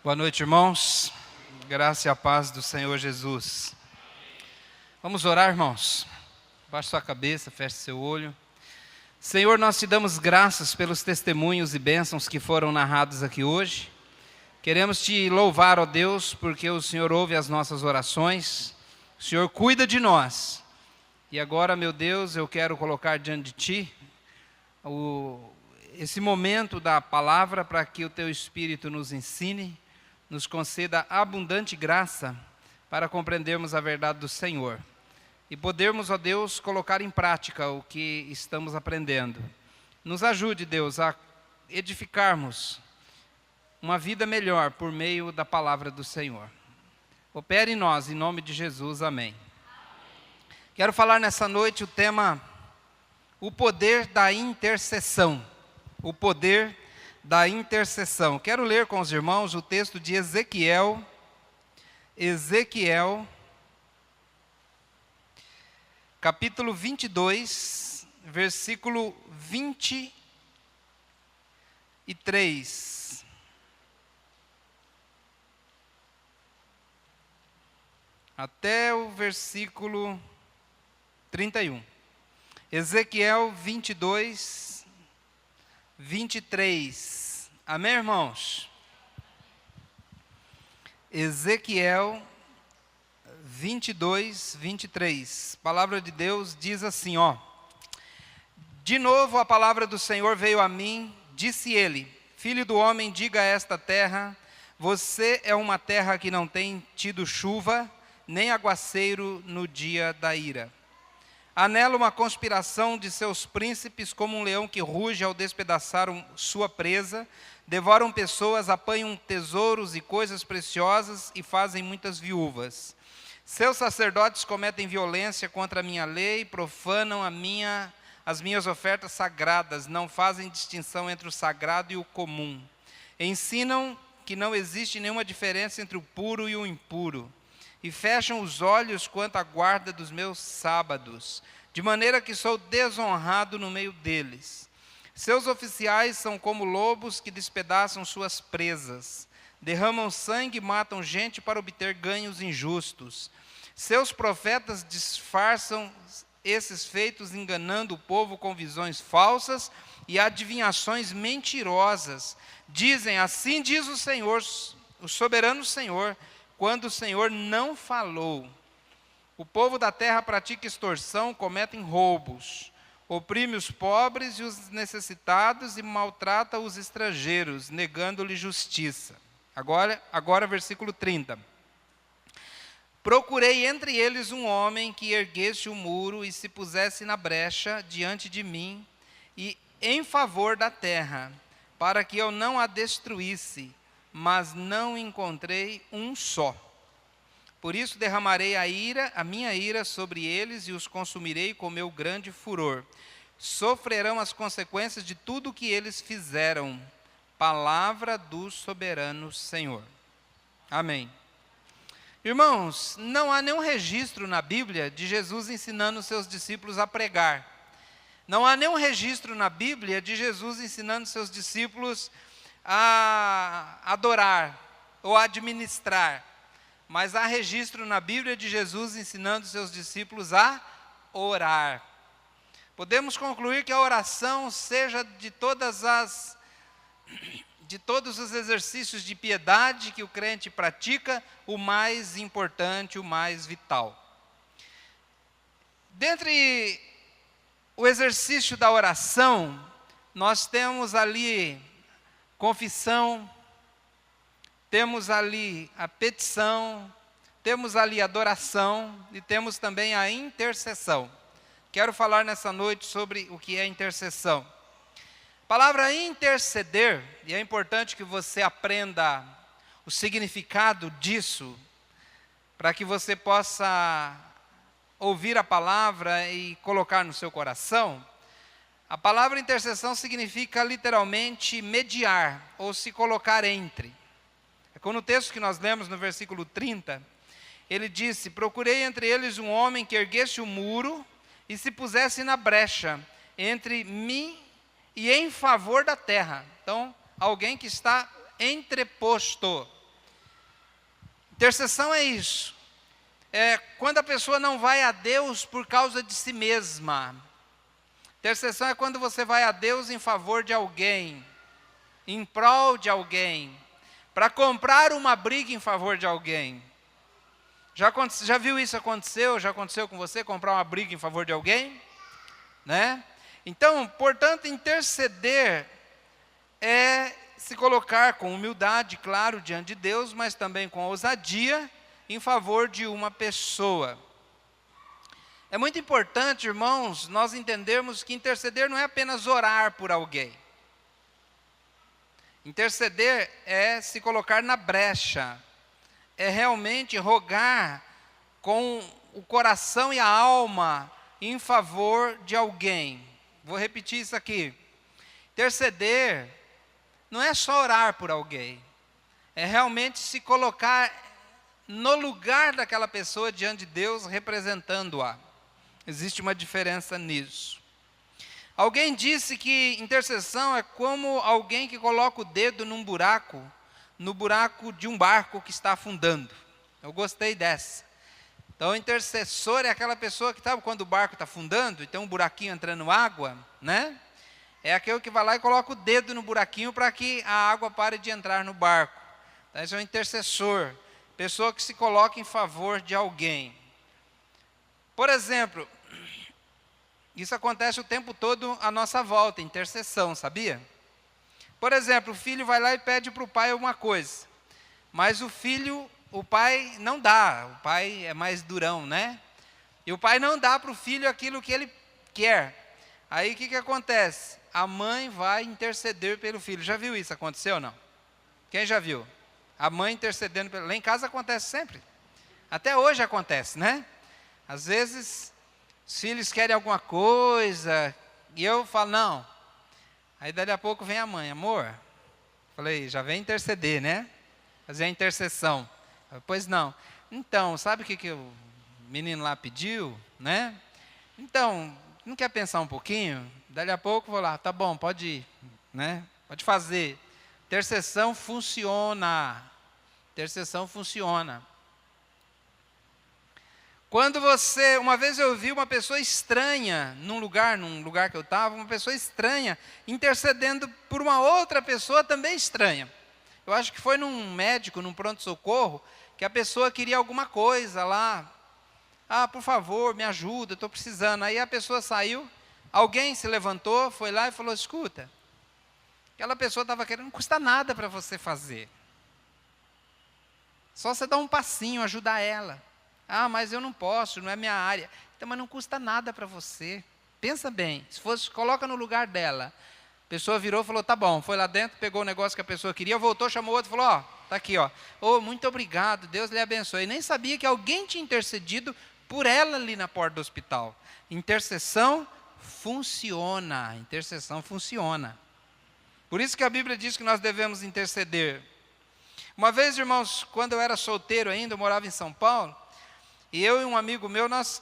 Boa noite, irmãos. Graça e a paz do Senhor Jesus. Vamos orar, irmãos. Baixe sua cabeça, feche seu olho. Senhor, nós te damos graças pelos testemunhos e bênçãos que foram narrados aqui hoje. Queremos te louvar, ó Deus, porque o Senhor ouve as nossas orações. O Senhor cuida de nós. E agora, meu Deus, eu quero colocar diante de ti esse momento da palavra para que o teu Espírito nos ensine, nos conceda abundante graça para compreendermos a verdade do Senhor e podermos, ó Deus, colocar em prática o que estamos aprendendo. Nos ajude, Deus, a edificarmos uma vida melhor por meio da palavra do Senhor. Opere em nós, em nome de Jesus, amém. Quero falar nessa noite o tema, o poder da intercessão. O poder da intercessão. Quero ler com os irmãos o texto de Ezequiel, capítulo 22, versículo 23. Até o versículo 31. Ezequiel 22, 23. Amém, irmãos? Ezequiel 22, 23. A palavra de Deus diz assim, ó. De novo a palavra do Senhor veio a mim, disse ele: Filho do homem, diga a esta terra: você é uma terra que não tem tido chuva, nem aguaceiro no dia da ira. Há nela uma conspiração de seus príncipes, como um leão que ruge ao despedaçar sua presa, devoram pessoas, apanham tesouros e coisas preciosas e fazem muitas viúvas. Seus sacerdotes cometem violência contra a minha lei, profanam as minhas ofertas sagradas, não fazem distinção entre o sagrado e o comum. Ensinam que não existe nenhuma diferença entre o puro e o impuro. E fecham os olhos quanto à guarda dos meus sábados, de maneira que sou desonrado no meio deles. Seus oficiais são como lobos que despedaçam suas presas, derramam sangue e matam gente para obter ganhos injustos. Seus profetas disfarçam esses feitos, enganando o povo com visões falsas e adivinhações mentirosas. Dizem: assim diz o Senhor, o soberano Senhor, quando o Senhor não falou. O povo da terra pratica extorsão, cometem roubos, oprime os pobres e os necessitados e maltrata os estrangeiros, negando-lhe justiça. Agora versículo 30. Procurei entre eles um homem que erguesse o muro e se pusesse na brecha diante de mim e em favor da terra, para que eu não a destruísse, mas não encontrei um só. Por isso derramarei a minha ira sobre eles e os consumirei com meu grande furor. Sofrerão as consequências de tudo o que eles fizeram. Palavra do soberano Senhor. Amém. Irmãos, não há nenhum registro na Bíblia de Jesus ensinando os seus discípulos a pregar. Não há nenhum registro na Bíblia de Jesus ensinando os seus discípulos a adorar ou a administrar, mas há registro na Bíblia de Jesus ensinando seus discípulos a orar. Podemos concluir que a oração seja de todos os exercícios de piedade que o crente pratica, o mais importante, o mais vital. Dentre o exercício da oração, nós temos ali confissão, temos ali a petição, temos ali a adoração e temos também a intercessão. Quero falar nessa noite sobre o que é intercessão. A palavra interceder, e é importante que você aprenda o significado disso, para que você possa ouvir a palavra e colocar no seu coração. A palavra intercessão significa literalmente mediar, ou se colocar entre. Como no texto que nós lemos no versículo 30, ele disse: procurei entre eles um homem que erguesse o muro e se pusesse na brecha entre mim e em favor da terra. Então, alguém que está entreposto, Intercessão é isso. É quando a pessoa não vai a Deus por causa de si mesma. Intercessão é quando você vai a Deus em favor de alguém, em prol de alguém, para comprar uma briga em favor de alguém. Já viu isso acontecer? Já aconteceu com você comprar uma briga em favor de alguém? Né? Então, portanto, interceder é se colocar com humildade, claro, diante de Deus, mas também com ousadia em favor de uma pessoa. É muito importante, irmãos, nós entendermos que interceder não é apenas orar por alguém. Interceder é se colocar na brecha, é realmente rogar com o coração e a alma em favor de alguém. Vou repetir isso aqui. Interceder não é só orar por alguém, é realmente se colocar no lugar daquela pessoa diante de Deus, representando-a. Existe uma diferença nisso. Alguém disse que intercessão é como alguém que coloca o dedo no buraco de um barco que está afundando. Eu gostei dessa. Então, o intercessor é aquela pessoa que, sabe, quando o barco está afundando, e tem um buraquinho entrando água, né? É aquele que vai lá e coloca o dedo no buraquinho para que a água pare de entrar no barco. Então, esse é um intercessor, pessoa que se coloca em favor de alguém. Por exemplo, isso acontece o tempo todo à nossa volta, intercessão, sabia? Por exemplo, o filho vai lá e pede para o pai alguma coisa, mas o pai não dá, o pai é mais durão, né? E o pai não dá para o filho aquilo que ele quer. Aí o que acontece? A mãe vai interceder pelo filho. Já viu isso acontecer ou não? Quem já viu? A mãe intercedendo pelo... Lá em casa acontece sempre. Até hoje acontece, né? Às vezes, os filhos querem alguma coisa, e eu falo, não. Aí, dali a pouco, vem a mãe, amor. Falei, já vem interceder, né? Fazer a intercessão. Pois não. Então, sabe o que o menino lá pediu, né? Então, não quer pensar um pouquinho? Dali a pouco, vou lá, tá bom, pode ir, né? Pode fazer. Intercessão funciona. Intercessão funciona. Quando uma vez eu vi uma pessoa estranha, num lugar que eu estava, uma pessoa estranha, intercedendo por uma outra pessoa também estranha. Eu acho que foi num médico, num pronto-socorro, que a pessoa queria alguma coisa lá. Ah, por favor, me ajuda, estou precisando. Aí a pessoa saiu, alguém se levantou, foi lá e falou, escuta, aquela pessoa estava querendo, não custa nada para você fazer. Só você dar um passinho, ajudar ela. Ah, mas eu não posso, não é minha área. Então, mas não custa nada para você. Pensa bem, se fosse, coloca no lugar dela. A pessoa virou e falou, tá bom, foi lá dentro, pegou o negócio que a pessoa queria, voltou, chamou outro e falou, ó, tá aqui, ó. Oh, muito obrigado, Deus lhe abençoe. E nem sabia que alguém tinha intercedido por ela ali na porta do hospital. Intercessão funciona, intercessão funciona. Por isso que a Bíblia diz que nós devemos interceder. Uma vez, irmãos, quando eu era solteiro ainda, eu morava em São Paulo, e eu e um amigo meu, nós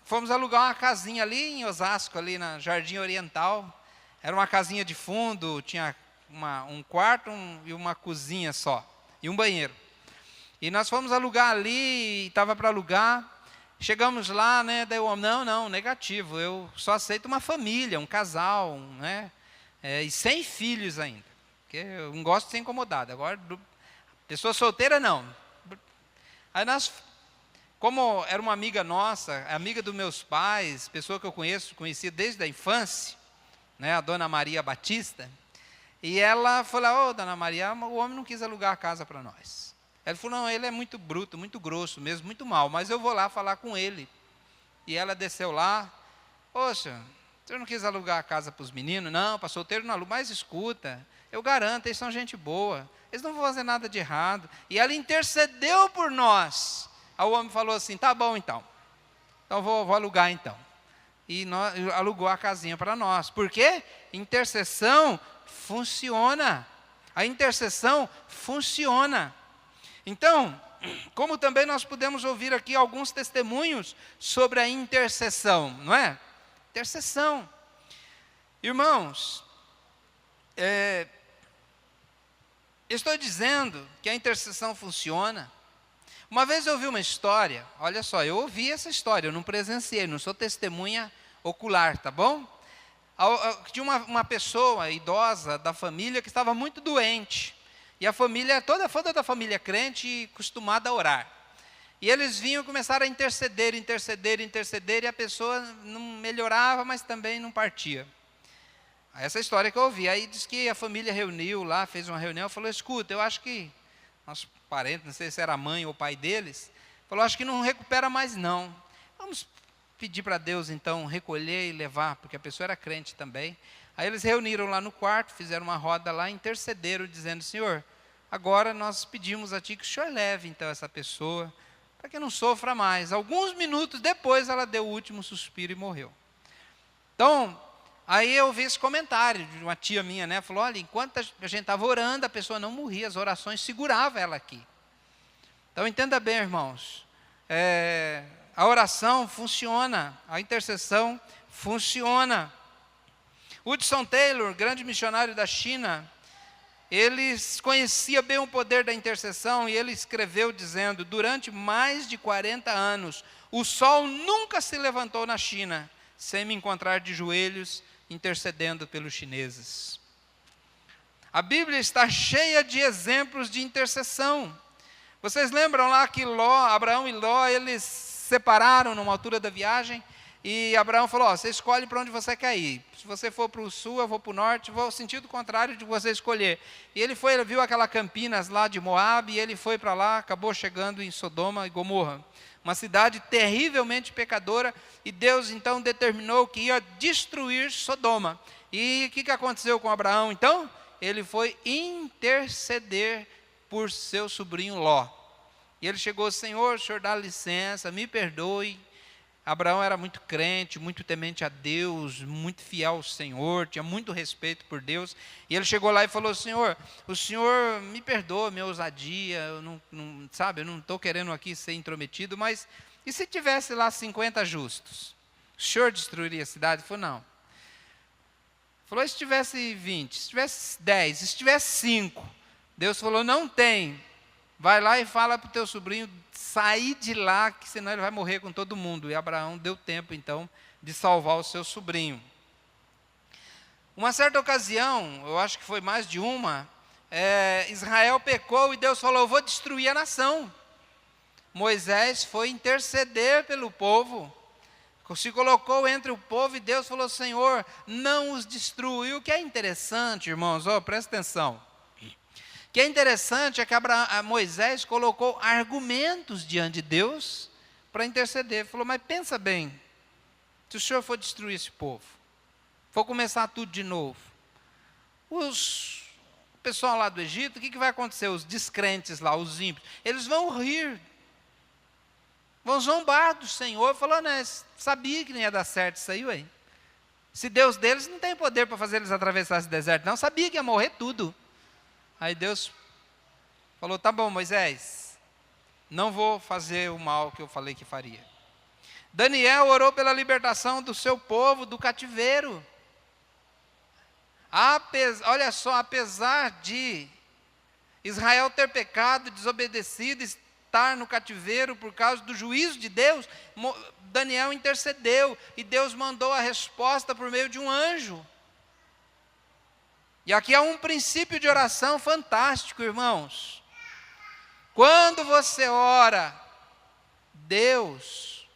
fomos alugar uma casinha ali em Osasco, ali na Jardim Oriental. Era uma casinha de fundo, tinha um quarto e uma cozinha só, e um banheiro. E nós fomos alugar ali, estava para alugar. Chegamos lá, né, daí o homem, não, negativo, eu só aceito uma família, um casal, né, e sem filhos ainda, porque eu não gosto de ser incomodado. Agora, pessoa solteira, não. Aí nós... Como era uma amiga nossa, amiga dos meus pais, pessoa que eu conheci desde a infância, né, a dona Maria Batista, e ela falou, dona Maria, o homem não quis alugar a casa para nós. Ela falou, não, ele é muito bruto, muito grosso mesmo, muito mal, mas eu vou lá falar com ele. E ela desceu lá, poxa, você não quis alugar a casa para os meninos? Não, para solteiro não aluga, mas escuta, eu garanto, eles são gente boa, eles não vão fazer nada de errado. E ela intercedeu por nós. Aí o homem falou assim, tá bom então vou alugar então. E alugou a casinha para nós. Por quê? Intercessão funciona. A intercessão funciona. Então, como também nós podemos ouvir aqui alguns testemunhos sobre a intercessão, não é? Intercessão. Irmãos, estou dizendo que a intercessão funciona, Uma vez eu ouvi uma história, olha só, eu ouvi essa história, eu não presenciei, não sou testemunha ocular, tá bom? De uma pessoa idosa da família que estava muito doente. E a família, toda da família crente, acostumada a orar. E eles vinham e começaram a interceder, e a pessoa não melhorava, mas também não partia. Essa história que eu ouvi. Aí diz que a família reuniu lá, fez uma reunião, falou, escuta, eu acho que nosso parente, não sei se era a mãe ou o pai deles, falou, acho que não recupera mais não. Vamos pedir para Deus então recolher e levar, porque a pessoa era crente também. Aí eles reuniram lá no quarto, fizeram uma roda lá, intercederam, dizendo, Senhor, agora nós pedimos a Ti que o Senhor leve então essa pessoa, para que não sofra mais. Alguns minutos depois ela deu o último suspiro e morreu. Então, aí eu vi esse comentário de uma tia minha, né? Falou, olha, enquanto a gente estava orando, a pessoa não morria, as orações seguravam ela aqui. Então entenda bem, irmãos, a oração funciona, a intercessão funciona. Hudson Taylor, grande missionário da China, ele conhecia bem o poder da intercessão e ele escreveu dizendo, durante mais de 40 anos, o sol nunca se levantou na China sem me encontrar de joelhos intercedendo pelos chineses. A Bíblia está cheia de exemplos de intercessão. Vocês lembram lá que Abraão e Ló, eles se separaram numa altura da viagem, e Abraão falou, você escolhe para onde você quer ir. Se você for para o sul, eu vou para o norte, vou ao sentido contrário de você escolher. E ele viu aquela Campinas lá de Moabe, e ele foi para lá, acabou chegando em Sodoma e Gomorra. Uma cidade terrivelmente pecadora, e Deus então determinou que ia destruir Sodoma. E o que aconteceu com Abraão então? Ele foi interceder por seu sobrinho Ló. E ele chegou, Senhor, o Senhor dá licença, me perdoe. Abraão era muito crente, muito temente a Deus, muito fiel ao Senhor, tinha muito respeito por Deus. E ele chegou lá e falou, Senhor, o Senhor me perdoa minha ousadia, eu não estou querendo aqui ser intrometido, mas e se tivesse lá 50 justos? O Senhor destruiria a cidade? Ele falou, não. Ele falou, e se tivesse 20, se tivesse 10, se tivesse 5? Deus falou, não tem. Vai lá e fala para o teu sobrinho sair de lá, que senão ele vai morrer com todo mundo. E Abraão deu tempo, então, de salvar o seu sobrinho. Uma certa ocasião, eu acho que foi mais de uma, Israel pecou e Deus falou, eu vou destruir a nação. Moisés foi interceder pelo povo, se colocou entre o povo e Deus falou, Senhor, não os destrua. E o que é interessante, irmãos, presta atenção. O que é interessante é que Moisés colocou argumentos diante de Deus para interceder. Ele falou, mas pensa bem, se o Senhor for destruir esse povo, for começar tudo de novo, o pessoal lá do Egito, o que vai acontecer? Os descrentes lá, os ímpios, eles vão rir, vão zombar do Senhor, falando, sabia que não ia dar certo isso aí, ué. Se Deus deles não tem poder para fazer eles atravessar esse deserto, não, sabia que ia morrer tudo. Aí Deus falou, tá bom, Moisés, não vou fazer o mal que eu falei que faria. Daniel orou pela libertação do seu povo do cativeiro. Olha só, apesar de Israel ter pecado, desobedecido, estar no cativeiro por causa do juízo de Deus, Daniel intercedeu e Deus mandou a resposta por meio de um anjo. E aqui há um princípio de oração fantástico, irmãos. Quando você ora, Deus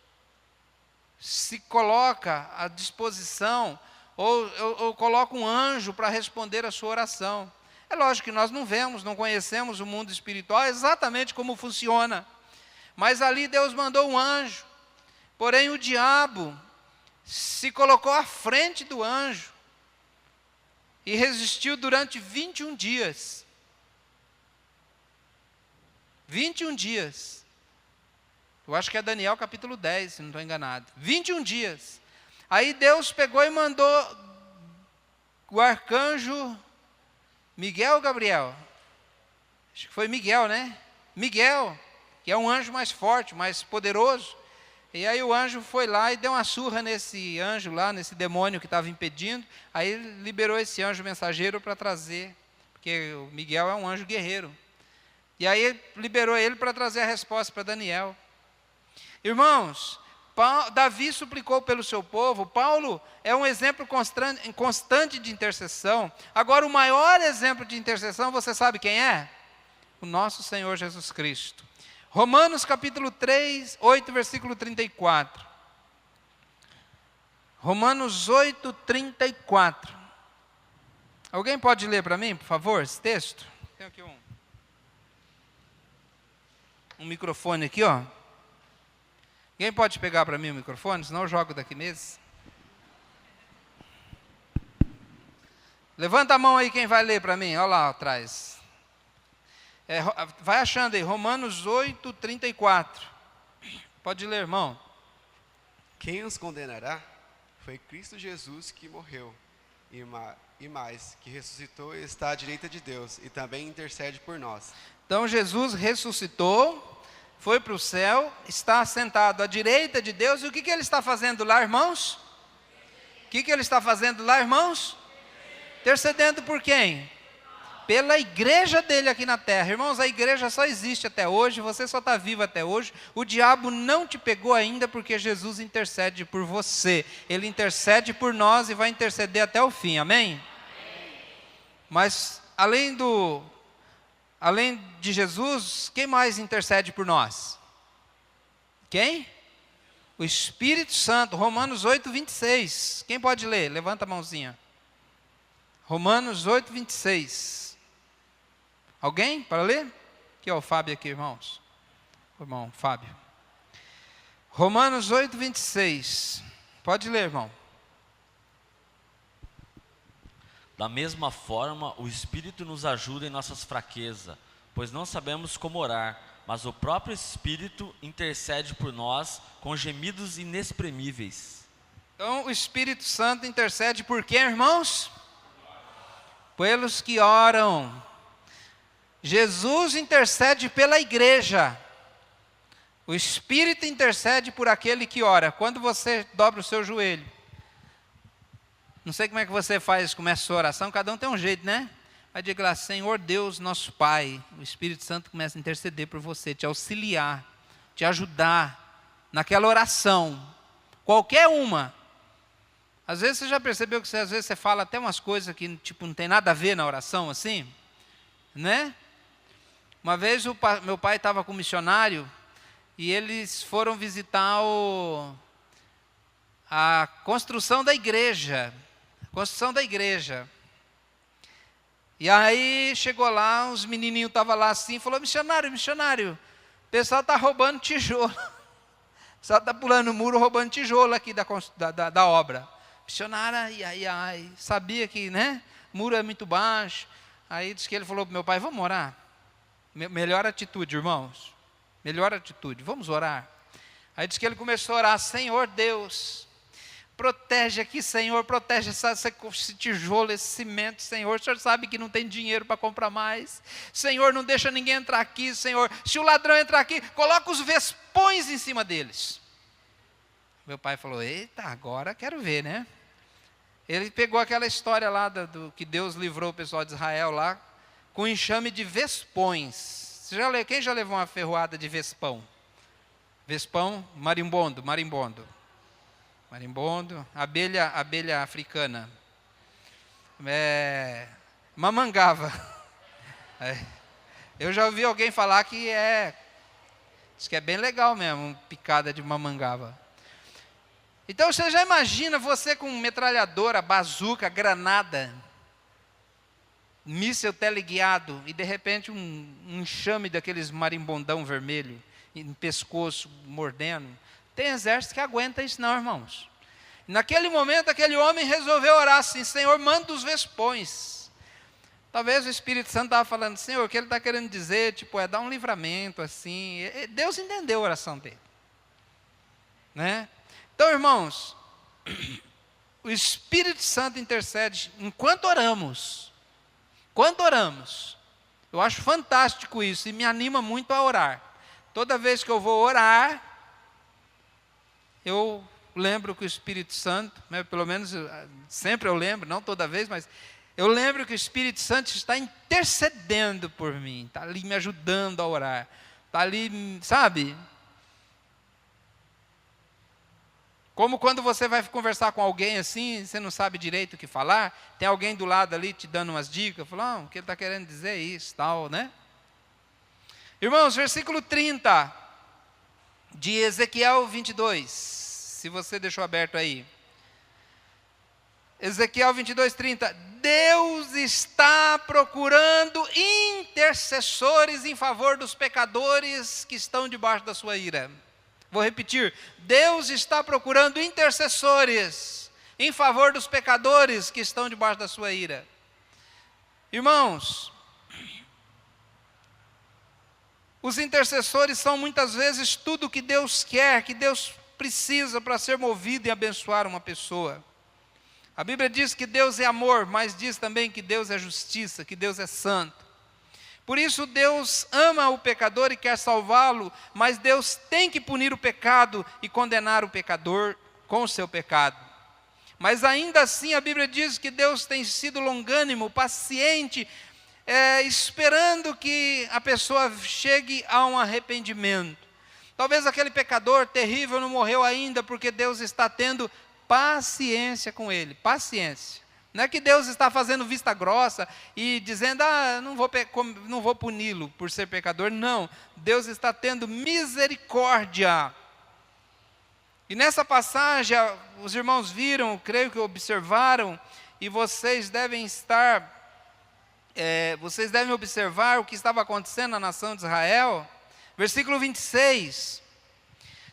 se coloca à disposição, ou coloca um anjo para responder a sua oração. É lógico que nós não vemos, não conhecemos o mundo espiritual exatamente como funciona. Mas ali Deus mandou um anjo. Porém o diabo se colocou à frente do anjo. E resistiu durante 21 dias. 21 dias. Eu acho que é Daniel capítulo 10, se não estou enganado. 21 dias. Aí Deus pegou e mandou o arcanjo Miguel ou Gabriel? Acho que foi Miguel, né? Miguel, que é um anjo mais forte, mais poderoso. E aí o anjo foi lá e deu uma surra nesse anjo lá, nesse demônio que estava impedindo. Aí ele liberou esse anjo mensageiro para trazer, porque o Miguel é um anjo guerreiro. E aí liberou ele para trazer a resposta para Daniel. Irmãos, Davi suplicou pelo seu povo. Paulo é um exemplo constante de intercessão. Agora, o maior exemplo de intercessão, você sabe quem é? O nosso Senhor Jesus Cristo. Romanos capítulo 3, 8, versículo 34. Romanos 8, 34. Alguém pode ler para mim, por favor, esse texto? Tem aqui um microfone aqui, ó. Alguém pode pegar para mim o microfone? Senão eu jogo daqui mesmo. Levanta a mão aí quem vai ler para mim. Olha lá atrás. Vai achando aí, Romanos 8, 34. Pode ler, irmão. Quem os condenará? Foi Cristo Jesus que morreu, e mais, que ressuscitou e está à direita de Deus, e também intercede por nós. Então Jesus ressuscitou, foi para o céu, está sentado à direita de Deus, e o que ele está fazendo lá, irmãos? O que ele está fazendo lá, irmãos? Intercedendo por quem? Pela igreja dele aqui na terra. Irmãos, a igreja só existe até hoje, você só está vivo até hoje. O diabo não te pegou ainda porque Jesus intercede por você. Ele intercede por nós e vai interceder até o fim, amém? Amém. Mas além de Jesus, quem mais intercede por nós? Quem? O Espírito Santo. Romanos 8, 26. Quem pode ler? Levanta a mãozinha. Romanos 8, 26. Alguém para ler? Aqui, ó, o Fábio aqui, irmãos. O irmão Fábio. Romanos 8, 26. Pode ler, irmão. Da mesma forma, o Espírito nos ajuda em nossas fraquezas, pois não sabemos como orar, mas o próprio Espírito intercede por nós com gemidos inexprimíveis. Então, o Espírito Santo intercede por quem, irmãos? Pelos que oram. Jesus intercede pela igreja. O Espírito intercede por aquele que ora. Quando você dobra o seu joelho, não sei como é que você faz, começa a sua oração, cada um tem um jeito, né? Vai dizer lá, Senhor Deus, nosso Pai. O Espírito Santo começa a interceder por você, te auxiliar, te ajudar naquela oração, qualquer uma. Às vezes você já percebeu que às vezes você fala até umas coisas que tipo, não tem nada a ver na oração, assim? Né? Uma vez meu pai estava com um missionário e eles foram visitar a construção da igreja. E aí chegou lá, os menininhos estavam lá assim, falou, missionário, o pessoal está roubando tijolo. O pessoal está pulando o muro, roubando tijolo aqui da obra. Missionário, ai, sabia que, né, o muro é muito baixo. Aí disse que ele falou para meu pai, vamos orar. Melhor atitude, irmãos. Melhor atitude, vamos orar. Aí disse que ele começou a orar, Senhor Deus, protege aqui, Senhor, protege esse tijolo, esse cimento, Senhor. O Senhor sabe que não tem dinheiro para comprar mais. Senhor, não deixa ninguém entrar aqui, Senhor. Se o ladrão entrar aqui, coloca os vespões em cima deles. Meu pai falou, eita, agora quero ver, né? Ele pegou aquela história lá do que Deus livrou o pessoal de Israel lá, com enxame de vespões. Quem já levou uma ferroada de vespão? Vespão, marimbondo, abelha africana. Mamangava. Eu já ouvi alguém falar que diz que é bem legal mesmo, picada de mamangava. Então você já imagina você com metralhadora, bazuca, granada, míssil teleguiado, e de repente um enxame daqueles marimbondão vermelho, em pescoço, mordendo. Tem exército que aguenta isso não, irmãos. Naquele momento, aquele homem resolveu orar assim, Senhor, manda os vespões. Talvez o Espírito Santo estava falando, Senhor, o que ele está querendo dizer, tipo, dar um livramento, assim. Deus entendeu a oração dele. Né? Então, irmãos, o Espírito Santo intercede enquanto oramos. Quando oramos, eu acho fantástico isso e me anima muito a orar. Toda vez que eu vou orar, eu lembro que o Espírito Santo, né, pelo menos sempre eu lembro, não toda vez, mas eu lembro que o Espírito Santo está intercedendo por mim, está ali me ajudando a orar, está ali, sabe? Como quando você vai conversar com alguém assim, você não sabe direito o que falar, tem alguém do lado ali te dando umas dicas, falando, o que ele está querendo dizer é isso, tal, né? Irmãos, versículo 30 de Ezequiel 22, se você deixou aberto aí. Ezequiel 22, 30. Deus está procurando intercessores em favor dos pecadores que estão debaixo da sua ira. Vou repetir. Deus está procurando intercessores em favor dos pecadores que estão debaixo da sua ira. Irmãos, os intercessores são muitas vezes tudo que Deus quer, que Deus precisa para ser movido e abençoar uma pessoa. A Bíblia diz que Deus é amor, mas diz também que Deus é justiça, que Deus é santo. Por isso Deus ama o pecador e quer salvá-lo, mas Deus tem que punir o pecado e condenar o pecador com o seu pecado. Mas ainda assim a Bíblia diz que Deus tem sido longânimo, paciente, esperando que a pessoa chegue a um arrependimento. Talvez aquele pecador terrível não morreu ainda, porque Deus está tendo paciência com ele, paciência. Não é que Deus está fazendo vista grossa e dizendo, não vou puni-lo por ser pecador. Não, Deus está tendo misericórdia. E nessa passagem, os irmãos viram, creio que observaram, e vocês devem observar o que estava acontecendo na nação de Israel. Versículo 26.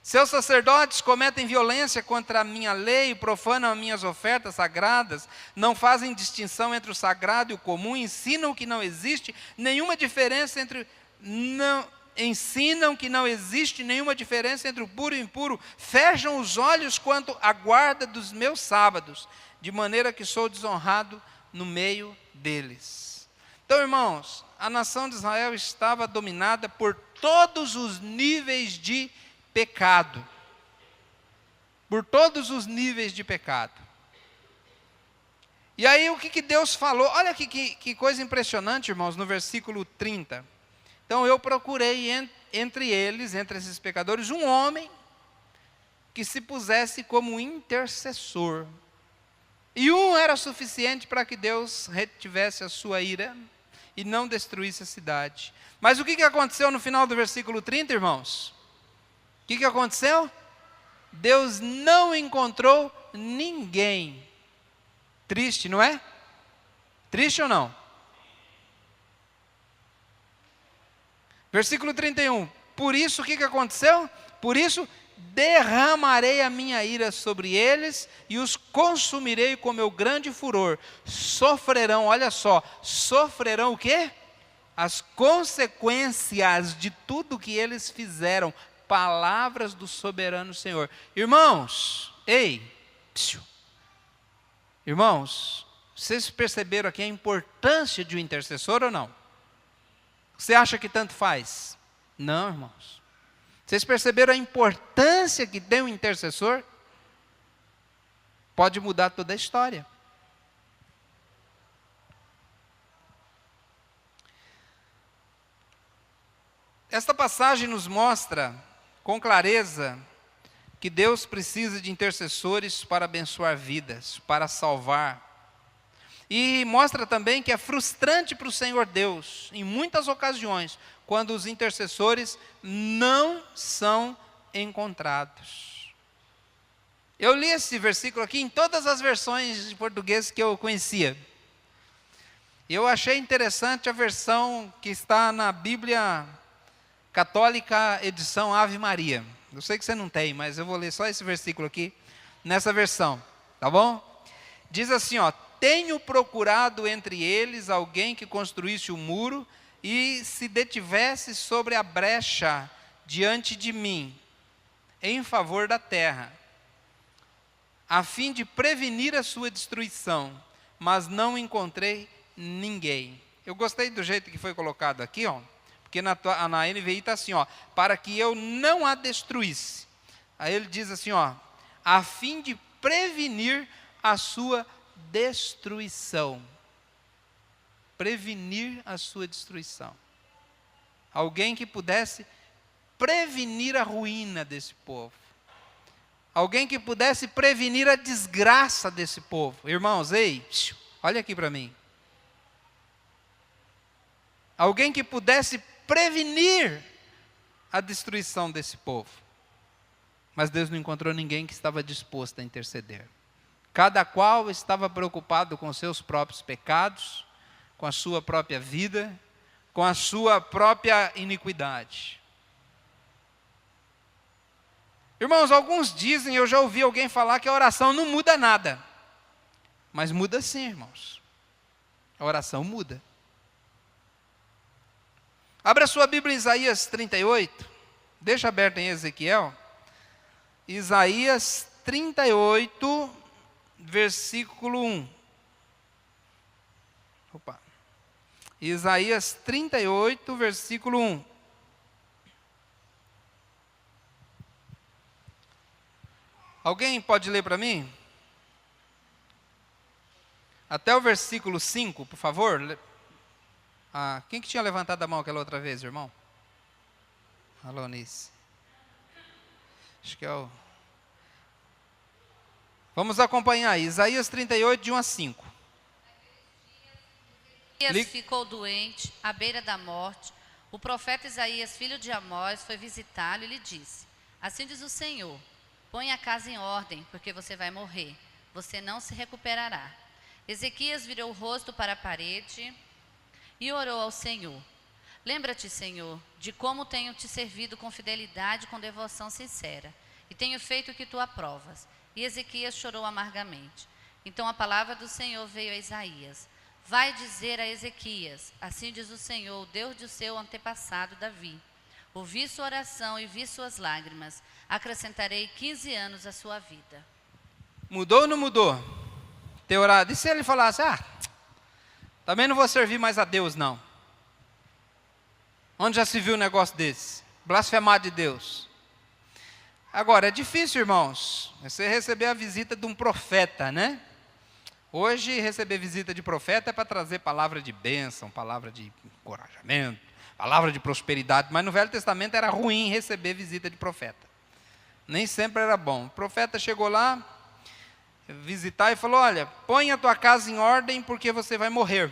Seus sacerdotes cometem violência contra a minha lei, profanam as minhas ofertas sagradas, não fazem distinção entre o sagrado e o comum, ensinam que não existe nenhuma diferença entre o puro e o impuro, fecham os olhos quanto à guarda dos meus sábados, de maneira que sou desonrado no meio deles. Então, irmãos, a nação de Israel estava dominada por todos os níveis de pecado. Por todos os níveis de pecado. E aí o que Deus falou? Olha que coisa impressionante, irmãos, no versículo 30. Então eu procurei entre esses pecadores, um homem que se pusesse como intercessor. E um era suficiente para que Deus retivesse a sua ira e não destruísse a cidade. Mas o que aconteceu no final do versículo 30, irmãos? O que aconteceu? Deus não encontrou ninguém. Triste, não é? Triste ou não? Versículo 31. Por isso, o que aconteceu? Por isso, derramarei a minha ira sobre eles e os consumirei com meu grande furor. Sofrerão, olha só, sofrerão o quê? As consequências de tudo que eles fizeram. Palavras do soberano Senhor. Irmãos, irmãos, vocês perceberam aqui a importância de um intercessor ou não? Você acha que tanto faz? Não, irmãos. Vocês perceberam a importância que tem um intercessor? Pode mudar toda a história. Esta passagem nos mostra com clareza que Deus precisa de intercessores para abençoar vidas, para salvar. E mostra também que é frustrante para o Senhor Deus, em muitas ocasiões, quando os intercessores não são encontrados. Eu li esse versículo aqui em todas as versões de português que eu conhecia. Eu achei interessante a versão que está na Bíblia Católica, edição Ave Maria. Eu sei que você não tem, mas eu vou ler só esse versículo aqui, nessa versão, tá bom? Diz assim, tenho procurado entre eles alguém que construísse o muro e se detivesse sobre a brecha diante de mim, em favor da terra, a fim de prevenir a sua destruição, mas não encontrei ninguém. Eu gostei do jeito que foi colocado aqui, porque na NVI está assim, para que eu não a destruísse. Aí ele diz assim, a fim de prevenir a sua destruição. prevenir a sua destruição. Alguém que pudesse prevenir a ruína desse povo. Alguém que pudesse prevenir a desgraça desse povo. Irmãos, ei, olha aqui para mim. Alguém que pudesse prevenir a destruição desse povo. Mas Deus não encontrou ninguém que estava disposto a interceder. Cada qual estava preocupado com seus próprios pecados, com a sua própria vida, com a sua própria iniquidade. Irmãos, alguns dizem, eu já ouvi alguém falar que a oração não muda nada. Mas muda sim, irmãos. A oração muda. Abra sua Bíblia em Isaías 38. Deixa aberto em Ezequiel. Isaías 38, versículo 1. Opa. Isaías 38, versículo 1. Alguém pode ler para mim? Até o versículo 5, por favor. Quem que tinha levantado a mão aquela outra vez, irmão? Alonice. Acho que é o... Vamos acompanhar aí. Isaías 38, de 1 a 5. Isaías ficou doente, à beira da morte. O profeta Isaías, filho de Amós, foi visitá-lo e lhe disse: assim diz o Senhor, põe a casa em ordem, porque você vai morrer. Você não se recuperará. Ezequias virou o rosto para a parede e orou ao Senhor. Lembra-te, Senhor, de como tenho te servido com fidelidade e com devoção sincera, e tenho feito o que tu aprovas. E Ezequias chorou amargamente. Então a palavra do Senhor veio a Isaías: vai dizer a Ezequias, assim diz o Senhor, o Deus do seu antepassado Davi: ouvi sua oração e vi suas lágrimas, acrescentarei 15 anos à sua vida. Mudou ou não mudou? Ter orado. E se ele falasse, também não vou servir mais a Deus, não? Onde já se viu um negócio desse? Blasfemar de Deus. Agora, é difícil, irmãos, você receber a visita de um profeta, né? Hoje, receber visita de profeta é para trazer palavra de bênção, palavra de encorajamento, palavra de prosperidade. Mas no Velho Testamento era ruim receber visita de profeta. Nem sempre era bom. O profeta chegou lá, visitar e falou: olha, põe a tua casa em ordem porque você vai morrer.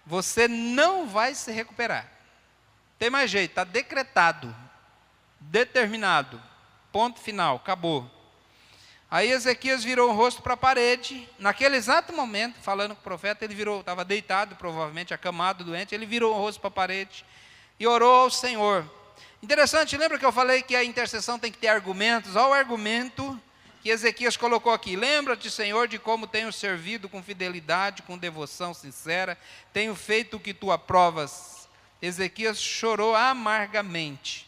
Você não vai se recuperar. Tem mais jeito, está decretado, determinado, ponto final, acabou. Aí Ezequias virou o rosto para a parede. Naquele exato momento, falando com o profeta, ele virou, estava deitado, provavelmente acamado, doente, ele virou o rosto para a parede e orou ao Senhor. Interessante, lembra que eu falei que a intercessão tem que ter argumentos? Olha o argumento que Ezequias colocou aqui: lembra-te, Senhor, de como tenho servido com fidelidade, com devoção sincera, tenho feito o que tu aprovas. Ezequias chorou amargamente.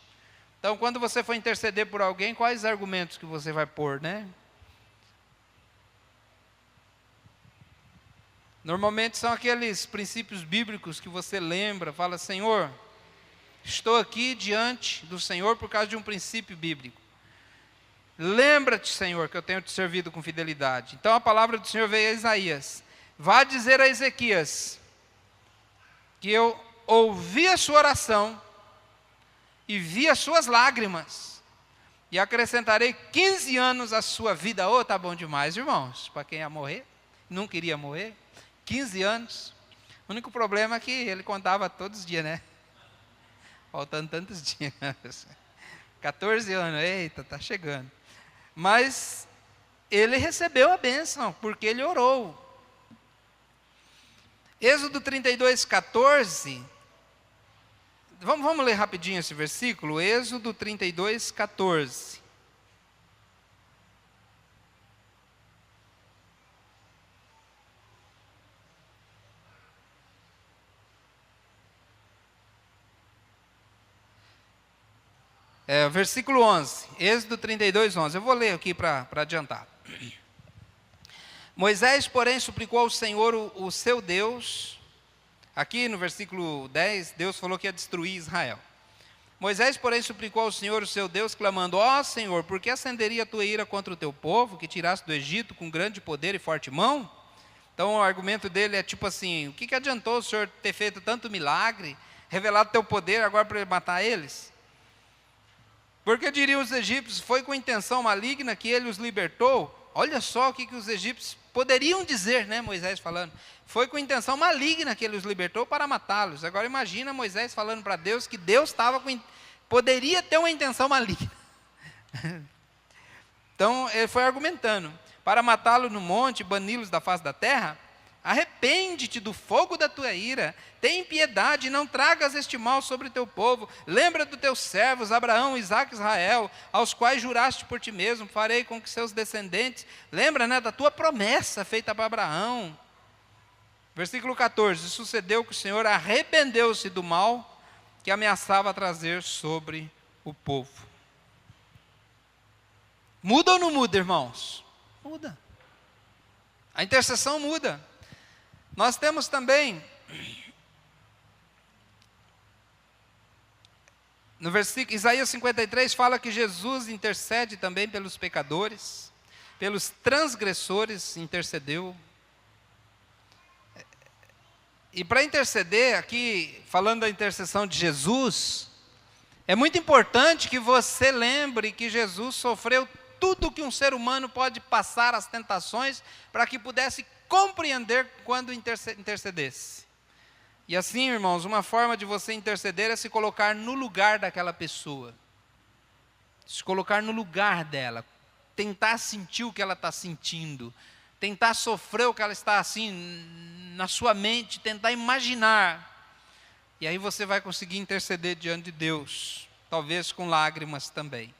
Então, quando você for interceder por alguém, quais argumentos que você vai pôr, né? Normalmente são aqueles princípios bíblicos que você lembra, fala: Senhor, estou aqui diante do Senhor por causa de um princípio bíblico. Lembra-te, Senhor, que eu tenho te servido com fidelidade. Então a palavra do Senhor veio a Isaías: vá dizer a Ezequias que eu ouvi a sua oração e vi as suas lágrimas, e acrescentarei 15 anos à sua vida. Tá bom demais, irmãos, para quem ia morrer, não queria morrer, 15 anos. O único problema é que ele contava todos os dias, né? Faltando tantos dias. 14 anos, eita, está chegando. Mas ele recebeu a bênção, porque ele orou. Êxodo 32, 14. Vamos ler rapidinho esse versículo. Êxodo 32, 14. Versículo 11, Êxodo 32, 11. Eu vou ler aqui para adiantar. Moisés, porém, suplicou ao Senhor, o seu Deus. Aqui no versículo 10, Deus falou que ia destruir Israel. Moisés, porém, suplicou ao Senhor, o seu Deus, clamando: ó Senhor, por que acenderia a tua ira contra o teu povo, que tiraste do Egito com grande poder e forte mão? Então o argumento dele é tipo assim: o que adiantou o Senhor ter feito tanto milagre, revelado teu poder agora para matar eles? Porque diriam os egípcios, foi com intenção maligna que ele os libertou. Olha só o que os egípcios poderiam dizer, né, Moisés falando. Foi com intenção maligna que ele os libertou para matá-los. Agora imagina Moisés falando para Deus que Deus poderia ter uma intenção maligna. Então ele foi argumentando, para matá-lo no monte, bani-los da face da terra. Arrepende-te do fogo da tua ira, tem piedade, não tragas este mal sobre teu povo. Lembra dos teus servos, Abraão, Isaque e Israel, aos quais juraste por ti mesmo, farei com que seus descendentes, lembra, né, da tua promessa feita para Abraão. Versículo 14, sucedeu que o Senhor arrependeu-se do mal que ameaçava trazer sobre o povo. Muda ou não muda, irmãos? Muda. A intercessão muda. Nós temos também, no versículo, Isaías 53 fala que Jesus intercede também pelos pecadores, pelos transgressores intercedeu. E para interceder, aqui falando da intercessão de Jesus, é muito importante que você lembre que Jesus sofreu tudo que um ser humano pode passar, as tentações, para que pudesse compreender quando intercedesse. E assim, irmãos, uma forma de você interceder é se colocar no lugar daquela pessoa. Se colocar no lugar dela. Tentar sentir o que ela está sentindo. Tentar sofrer o que ela está assim, na sua mente, tentar imaginar. E aí você vai conseguir interceder diante de Deus. Talvez com lágrimas também.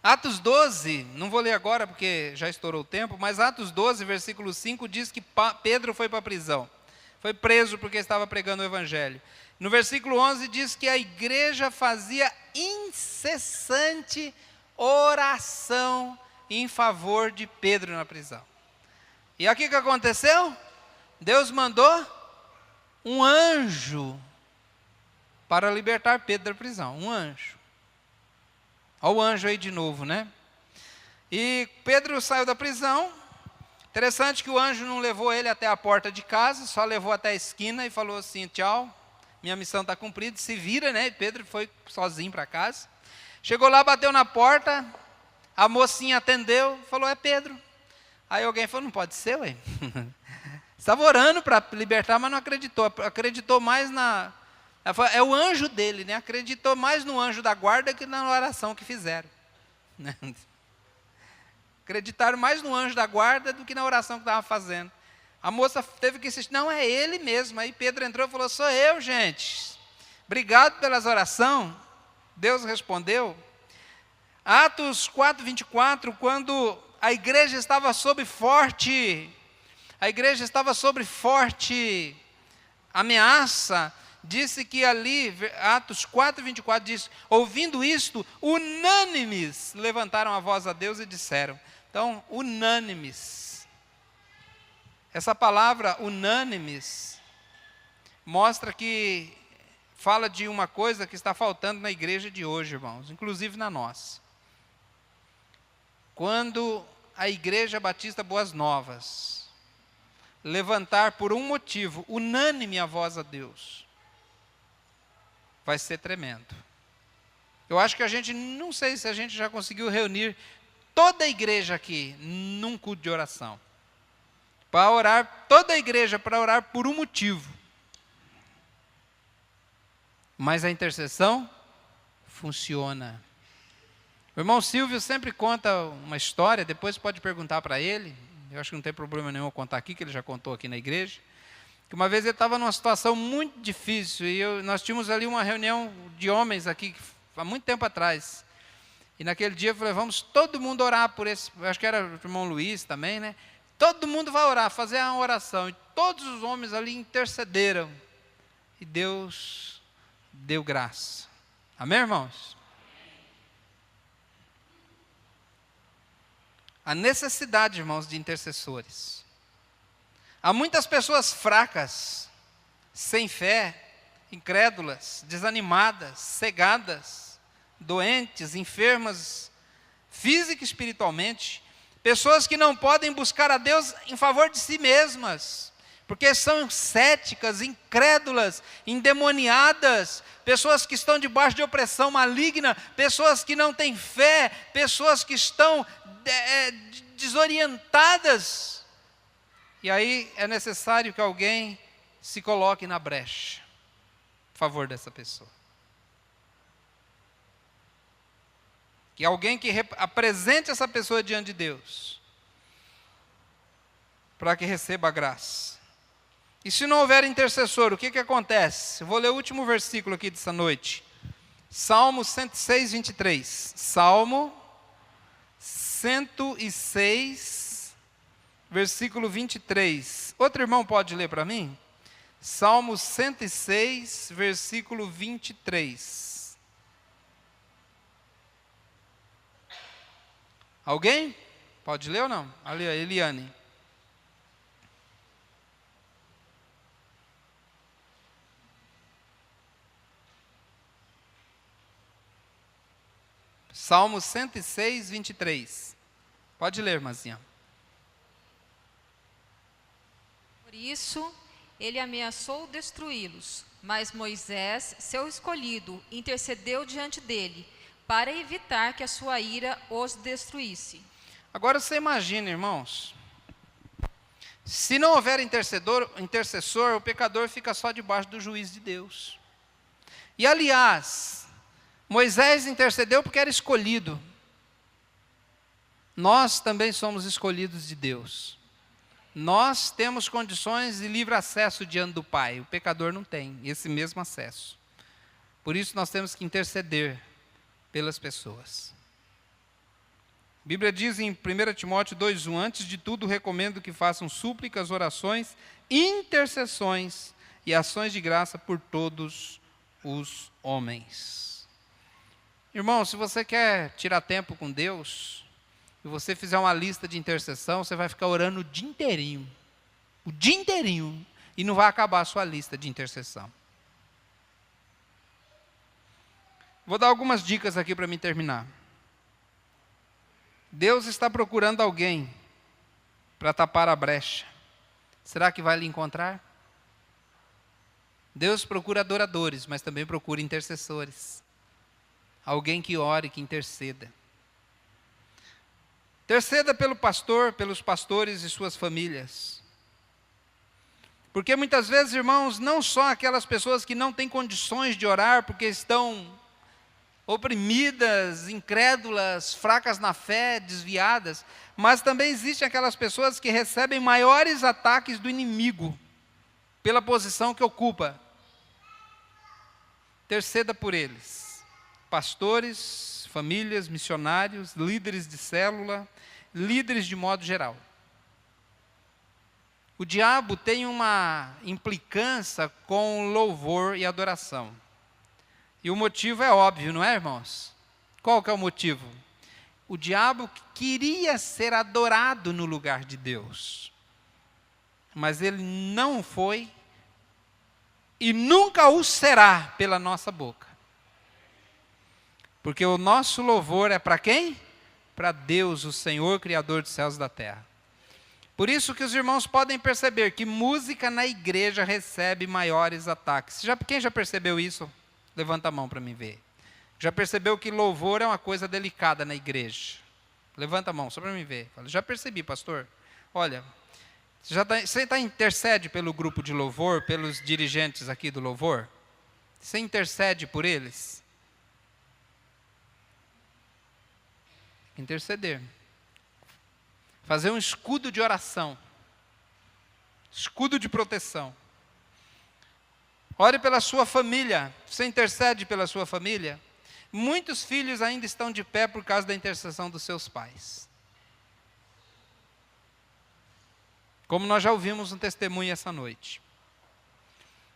Atos 12, não vou ler agora porque já estourou o tempo, mas Atos 12, versículo 5, diz que Pedro foi para a prisão. Foi preso porque estava pregando o evangelho. No versículo 11 diz que a igreja fazia incessante oração em favor de Pedro na prisão. E aqui o que aconteceu? Deus mandou um anjo para libertar Pedro da prisão, um anjo. Olha o anjo aí de novo, né? E Pedro saiu da prisão. Interessante que o anjo não levou ele até a porta de casa, só levou até a esquina e falou assim: tchau, minha missão está cumprida, se vira, né? E Pedro foi sozinho para casa. Chegou lá, bateu na porta, a mocinha atendeu, falou: é Pedro. Aí alguém falou: não pode ser, ué. Estava orando para libertar, mas não acreditou. Acreditou mais na... É o anjo dele, né? Acreditou mais no anjo da guarda que na oração que fizeram. Né? Acreditaram mais no anjo da guarda do que na oração que estava fazendo. A moça teve que insistir: não, é ele mesmo. Aí Pedro entrou e falou: sou eu, gente. Obrigado pelas orações. Deus respondeu. Atos 4, 24, quando a igreja estava sob forte ameaça, disse que ali, Atos 4, 24, diz: ouvindo isto, unânimes levantaram a voz a Deus e disseram. Então, unânimes. Essa palavra unânimes mostra que fala de uma coisa que está faltando na igreja de hoje, irmãos, inclusive na nossa. Quando a Igreja Batista Boas Novas levantar por um motivo unânime a voz a Deus, vai ser tremendo. Eu acho que não sei se a gente já conseguiu reunir toda a igreja aqui num culto de oração. Para orar, toda a igreja para orar por um motivo. Mas a intercessão funciona. O irmão Silvio sempre conta uma história, depois pode perguntar para ele. Eu acho que não tem problema nenhum eu contar aqui, que ele já contou aqui na igreja. Que uma vez ele estava numa situação muito difícil, e nós tínhamos ali uma reunião de homens aqui, há muito tempo atrás. E naquele dia eu falei: vamos todo mundo orar por esse, acho que era o irmão Luiz também, né? Todo mundo vai orar, fazer uma oração. E todos os homens ali intercederam. E Deus deu graça. Amém, irmãos? A necessidade, irmãos, de intercessores. Há muitas pessoas fracas, sem fé, incrédulas, desanimadas, cegadas, doentes, enfermas, física e espiritualmente, Pessoas que não podem buscar a Deus em favor de si mesmas, porque são céticas, incrédulas, endemoniadas, pessoas que estão debaixo de opressão maligna, pessoas que não têm fé, pessoas que estão desorientadas. E aí é necessário que alguém se coloque na brecha a favor dessa pessoa. Que alguém que apresente essa pessoa diante de Deus, para que receba a graça. E se não houver intercessor, o que acontece? Eu vou ler o último versículo aqui dessa noite. Salmo 106, 23. Salmo 106, versículo 23. Outro irmão pode ler para mim? Salmo 106, versículo 23. Alguém? Pode ler ou não? Ali, a Eliane. Salmo 106, 23. Pode ler, irmãzinha. Por isso, ele ameaçou destruí-los, mas Moisés, seu escolhido, intercedeu diante dele, para evitar que a sua ira os destruísse. Agora você imagina, irmãos, se não houver intercessor, o pecador fica só debaixo do juízo de Deus. E aliás, Moisés intercedeu porque era escolhido. Nós também somos escolhidos de Deus. Nós temos condições de livre acesso diante do Pai. O pecador não tem esse mesmo acesso. Por isso nós temos que interceder pelas pessoas. A Bíblia diz em 1 Timóteo 2:1, antes de tudo recomendo que façam súplicas, orações, intercessões e ações de graça por todos os homens. Irmão, se você quer tirar tempo com Deus, e você fizer uma lista de intercessão, você vai ficar orando o dia inteirinho, e não vai acabar a sua lista de intercessão. Vou dar algumas dicas aqui para me terminar. Deus está procurando alguém para tapar a brecha. Será que vai lhe encontrar? Deus procura adoradores, mas também procura intercessores. Alguém que ore, que interceda. Interceda pelo pastor, pelos pastores e suas famílias. Porque muitas vezes, irmãos, não só aquelas pessoas que não têm condições de orar porque estão oprimidas, incrédulas, fracas na fé, desviadas, mas também existem aquelas pessoas que recebem maiores ataques do inimigo pela posição que ocupa. Interceda por eles. Pastores, famílias, missionários, líderes de célula, líderes de modo geral. O diabo tem uma implicância com louvor e adoração. E o motivo é óbvio, não é, irmãos? Qual que é o motivo? O diabo queria ser adorado no lugar de Deus. Mas ele não foi e nunca o será pela nossa boca. Porque o nosso louvor é para quem? Para Deus, o Senhor, Criador dos céus e da terra. Por isso que os irmãos podem perceber que música na igreja recebe maiores ataques. Quem já percebeu isso? Levanta a mão para mim ver. Já percebeu que louvor é uma coisa delicada na igreja? Levanta a mão, só para mim ver. Fala, já percebi, pastor. Olha, você intercede pelo grupo de louvor, pelos dirigentes aqui do louvor? Você intercede por eles? Interceder. Fazer um escudo de oração. Escudo de proteção. Ore pela sua família. Você intercede pela sua família? Muitos filhos ainda estão de pé por causa da intercessão dos seus pais. Como nós já ouvimos um testemunho essa noite.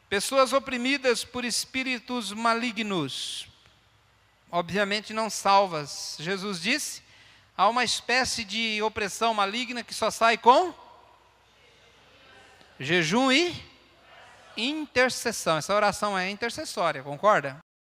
Pessoas oprimidas por espíritos malignos. Obviamente não salvas. Jesus disse, há uma espécie de opressão maligna que só sai com jejum e intercessão. Essa oração é intercessória, concorda?